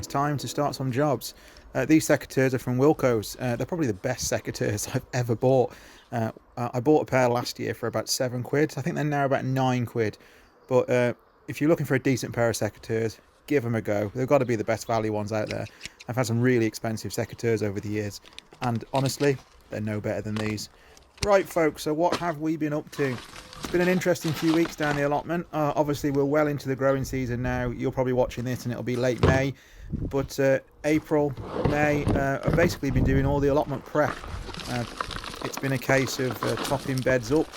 it's time to start some jobs. These secateurs are from Wilko's. They're probably the best secateurs I've ever bought. I bought a pair last year for about £7. I think they're now about £9. But if you're looking for a decent pair of secateurs, give them a go. They've got to be the best value ones out there. I've had some really expensive secateurs over the years, and honestly, they're no better than these. Right, folks, so what have we been up to? It's been an interesting few weeks down the allotment. Obviously, we're well into the growing season now. You're probably watching this and it'll be late May. But April, May, I've basically been doing all the allotment prep. It's been a case of topping beds up,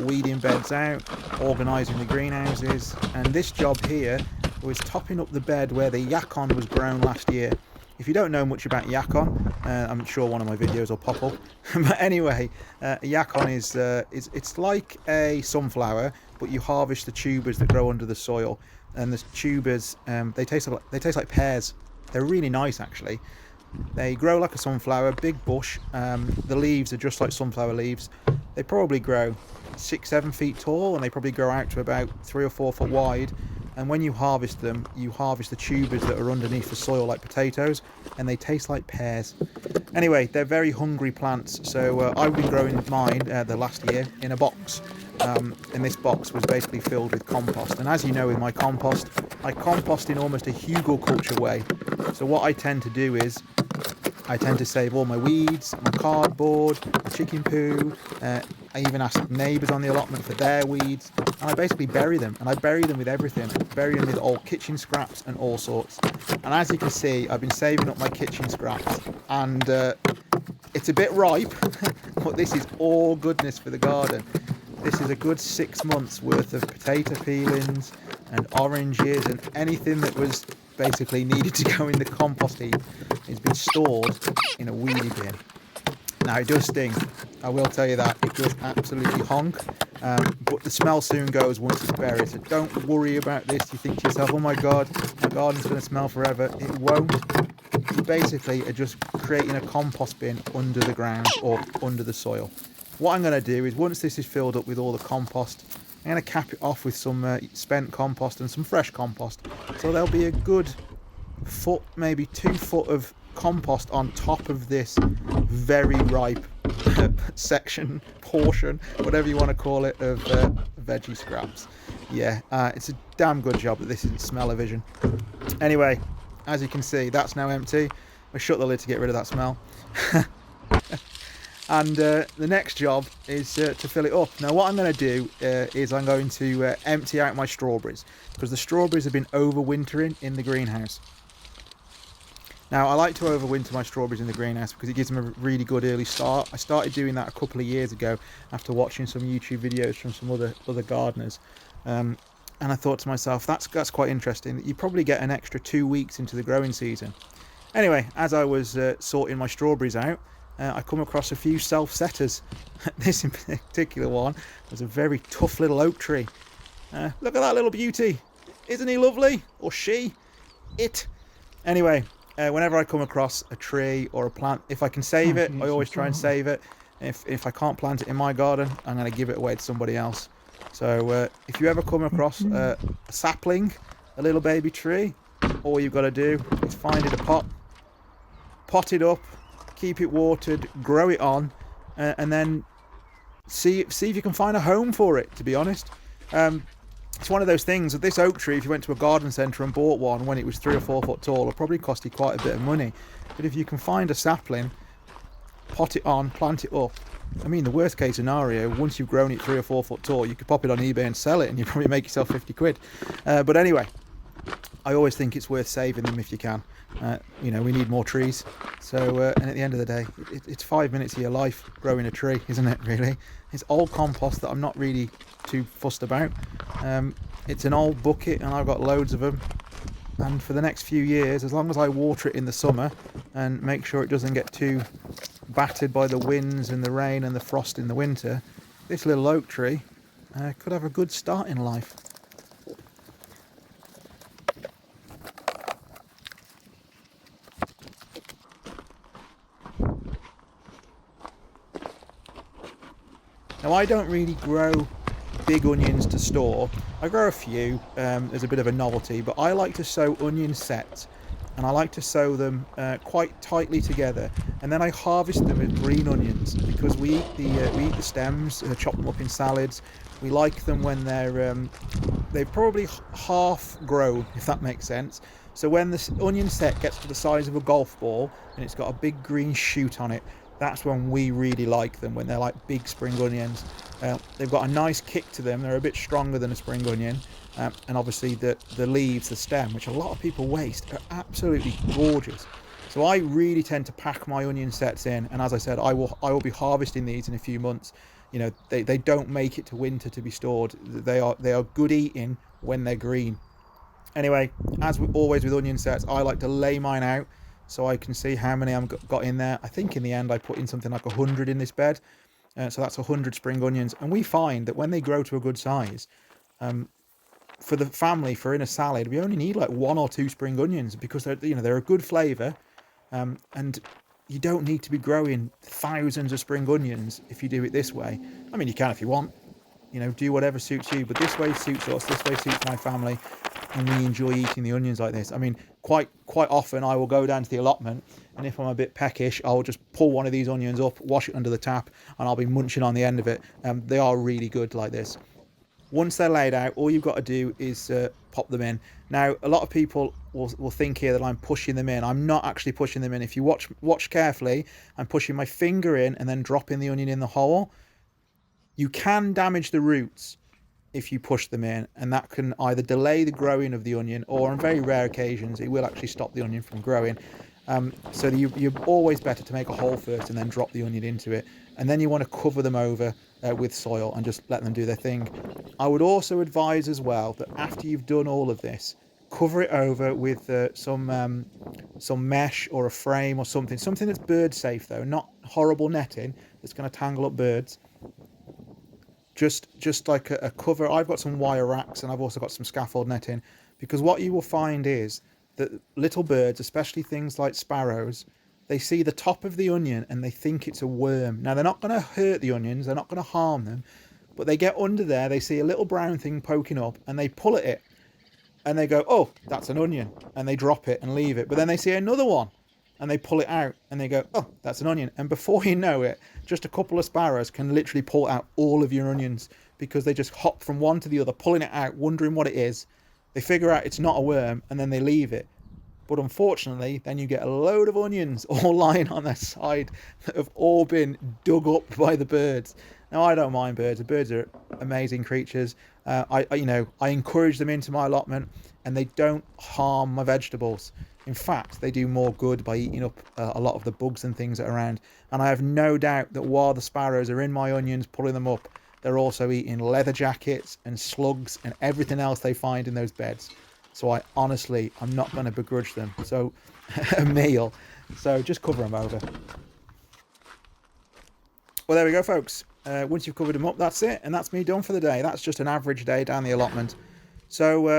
weeding beds out, organising the greenhouses. And this job here was topping up the bed where the yacon was grown last year. If you don't know much about yacon, I'm sure one of my videos will pop up. But anyway, yacon is it's like a sunflower, but you harvest the tubers that grow under the soil. And the tubers, they taste like pears. They're really nice, actually. They grow like a sunflower, big bush. The leaves are just like sunflower leaves. They probably grow 6-7 feet tall, and they probably grow out to about 3 or 4 foot wide. And when you harvest them, you harvest the tubers that are underneath the soil like potatoes, and they taste like pears. Anyway, they're very hungry plants, so I've been growing mine the last year in a box. And this box was basically filled with compost. And as you know, with my compost, I compost in almost a hugelculture way. So what I tend to do is I tend to save all my weeds, my cardboard, my chicken poo. I even ask neighbours on the allotment for their weeds, and I basically bury them. And I bury them with everything. I bury them with old kitchen scraps and all sorts. And as you can see, I've been saving up my kitchen scraps, and it's a bit ripe, but this is all goodness for the garden. This is a good 6 months worth of potato peelings and oranges, and anything that was basically needed to go in the compost heap has been stored in a wheelie bin. Now, it does sting, I will tell you that. It does absolutely honk, but the smell soon goes once it's buried, so don't worry about this. You think to yourself, oh my god, my garden's going to smell forever. It won't. You basically are just creating a compost bin under the ground or under the soil. What I'm going to do is, once this is filled up with all the compost, I'm going to cap it off with some spent compost and some fresh compost. So there'll be a good foot, maybe 2 foot of compost on top of this very ripe portion, whatever you want to call it, of veggie scraps. Yeah, it's a damn good job that this isn't smell-o-vision. Anyway, as you can see, that's now empty. I shut the lid to get rid of that smell. And the next job is to fill it up. Now, what I'm going to do is I'm going to empty out my strawberries, because the strawberries have been overwintering in the greenhouse. Now, I like to overwinter my strawberries in the greenhouse because it gives them a really good early start. I started doing that a couple of years ago after watching some YouTube videos from some other gardeners. And I thought to myself, that's quite interesting. You probably get an extra 2 weeks into the growing season. Anyway, as I was sorting my strawberries out, I come across a few self-setters. This in particular one was a very tough little oak tree. Look at that little beauty. Isn't he lovely? Or she? It. Anyway, whenever I come across a tree or a plant, if I can save it, I always try and save it. If I can't plant it in my garden, I'm going to give it away to somebody else. So if you ever come across a sapling, a little baby tree, all you've got to do is find it a pot, pot it up, keep it watered, grow it on, and then see if you can find a home for it, to be honest. It's one of those things with this oak tree. If you went to a garden centre and bought one when it was 3 or 4 foot tall, it'll probably cost you quite a bit of money. But if you can find a sapling, pot it on, plant it up, I mean, the worst case scenario, once you've grown it 3 or 4 foot tall, you could pop it on eBay and sell it, and you probably make yourself 50 quid. But anyway, I always think it's worth saving them if you can. We need more trees. So, and at the end of the day, it's 5 minutes of your life growing a tree, isn't it, really? It's old compost that I'm not really too fussed about. It's an old bucket, and I've got loads of them. And for the next few years, as long as I water it in the summer and make sure it doesn't get too battered by the winds and the rain and the frost in the winter, this little oak tree could have a good start in life. Now, I don't really grow big onions to store. I grow a few as a bit of a novelty, but I like to sow onion sets and I like to sow them quite tightly together, and then I harvest them as green onions because we eat the stems, chop them up in salads. We like them when they're probably half grown, if that makes sense. So when the onion set gets to the size of a golf ball and it's got a big green shoot on it, that's when we really like them, when they're like big spring onions. They've got a nice kick to them. They're a bit stronger than a spring onion. And obviously the leaves, the stem, which a lot of people waste, are absolutely gorgeous. So I really tend to pack my onion sets in, and as I said, I will be harvesting these in a few months. You know, they don't make it to winter to be stored. They are good eating when they're green. Anyway, as always with onion sets, I like to lay mine out so I can see how many I've got in there. I think in the end I put in something like 100 in this bed. So that's 100 spring onions. And we find that when they grow to a good size, for the family, for in a salad, we only need like 1 or 2 spring onions because they're a good flavour. And you don't need to be growing thousands of spring onions if you do it this way. I mean, you can if you want. Do whatever suits you, but this way suits us, this way suits my family, and we enjoy eating the onions like this. I mean, quite often I will go down to the allotment, and if I'm a bit peckish, I'll just pull one of these onions up, wash it under the tap, and I'll be munching on the end of it. They are really good like this. Once they're laid out, all you've got to do is pop them in. Now, a lot of people will think here that I'm pushing them in. I'm not actually pushing them in. If you watch carefully, I'm pushing my finger in and then dropping the onion in the hole. You can damage the roots if you push them in, and that can either delay the growing of the onion, or on very rare occasions it will actually stop the onion from growing. So you're always better to make a hole first and then drop the onion into it, and then you want to cover them over with soil and just let them do their thing. I would also advise as well that after you've done all of this, cover it over with some mesh or a frame or something that's bird safe though, not horrible netting that's going to tangle up birds. Just like a cover. I've got some wire racks and I've also got some scaffold netting, because what you will find is that little birds, especially things like sparrows, they see the top of the onion and they think it's a worm. Now, they're not going to hurt the onions, they're not going to harm them, but they get under there, they see a little brown thing poking up and they pull at it and they go, oh, that's an onion, and they drop it and leave it. But then they see another one and they pull it out and they go, oh, that's an onion. And before you know it, just a couple of sparrows can literally pull out all of your onions, because they just hop from one to the other, pulling it out, wondering what it is. They figure out it's not a worm and then they leave it. But unfortunately, then you get a load of onions all lying on their side that have all been dug up by the birds. Now, I don't mind birds. The birds are amazing creatures. I encourage them into my allotment, and they don't harm my vegetables. In fact, they do more good by eating up a lot of the bugs and things that are around. And I have no doubt that while the sparrows are in my onions, pulling them up, they're also eating leather jackets and slugs and everything else they find in those beds. So I'm not going to begrudge them a meal. So just cover them over. Well, there we go, folks. Once you've covered them up, that's it. And that's me done for the day. That's just an average day down the allotment. So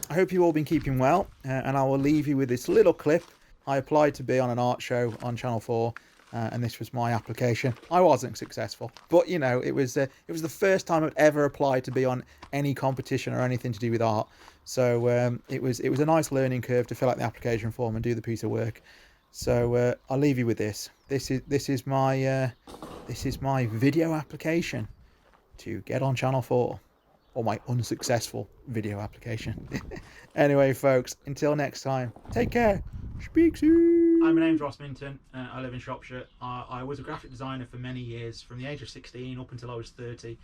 I hope you've all been keeping well. And I will leave you with this little clip. I applied to be on an art show on Channel 4. And this was my application. I wasn't successful, but it was the first time I'd ever applied to be on any competition or anything to do with art. So it was a nice learning curve to fill out the application form and do the piece of work. So I'll leave you with this. This is my video application to get on Channel 4, or my unsuccessful video application. Anyway, folks, until next time, take care. Speak soon. My name's Ross Minton. I live in Shropshire. I was a graphic designer for many years, from the age of 16 up until I was 30.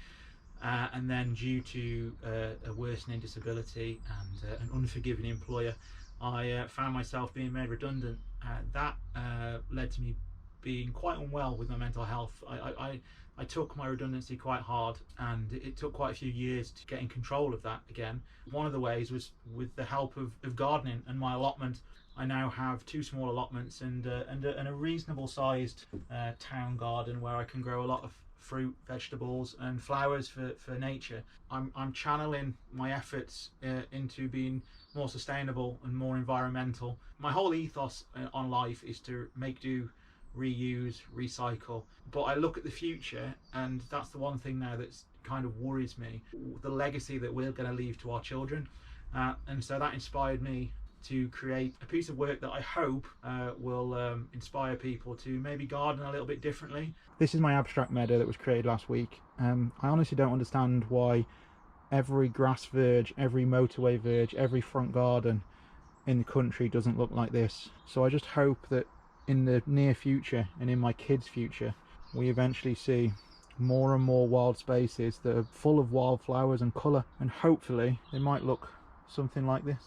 And then due to a worsening disability and an unforgiving employer, I found myself being made redundant. That led to me being quite unwell with my mental health. I took my redundancy quite hard, and it took quite a few years to get in control of that again. One of the ways was with the help of gardening and my allotment. I now have 2 small allotments and a reasonable sized town garden where I can grow a lot of fruit, vegetables and flowers for nature. I'm channeling my efforts into being more sustainable and more environmental. My whole ethos on life is to make do, reuse, recycle. But I look at the future, and that's the one thing now that's kind of worries me, the legacy that we're going to leave to our children. And so that inspired me to create a piece of work that I hope will inspire people to maybe garden a little bit differently. This is my abstract meadow that was created last week. I honestly don't understand why every grass verge, every motorway verge, every front garden in the country doesn't look like this. So I just hope that in the near future and in my kids' future, we eventually see more and more wild spaces that are full of wildflowers and colour, and hopefully they might look something like this.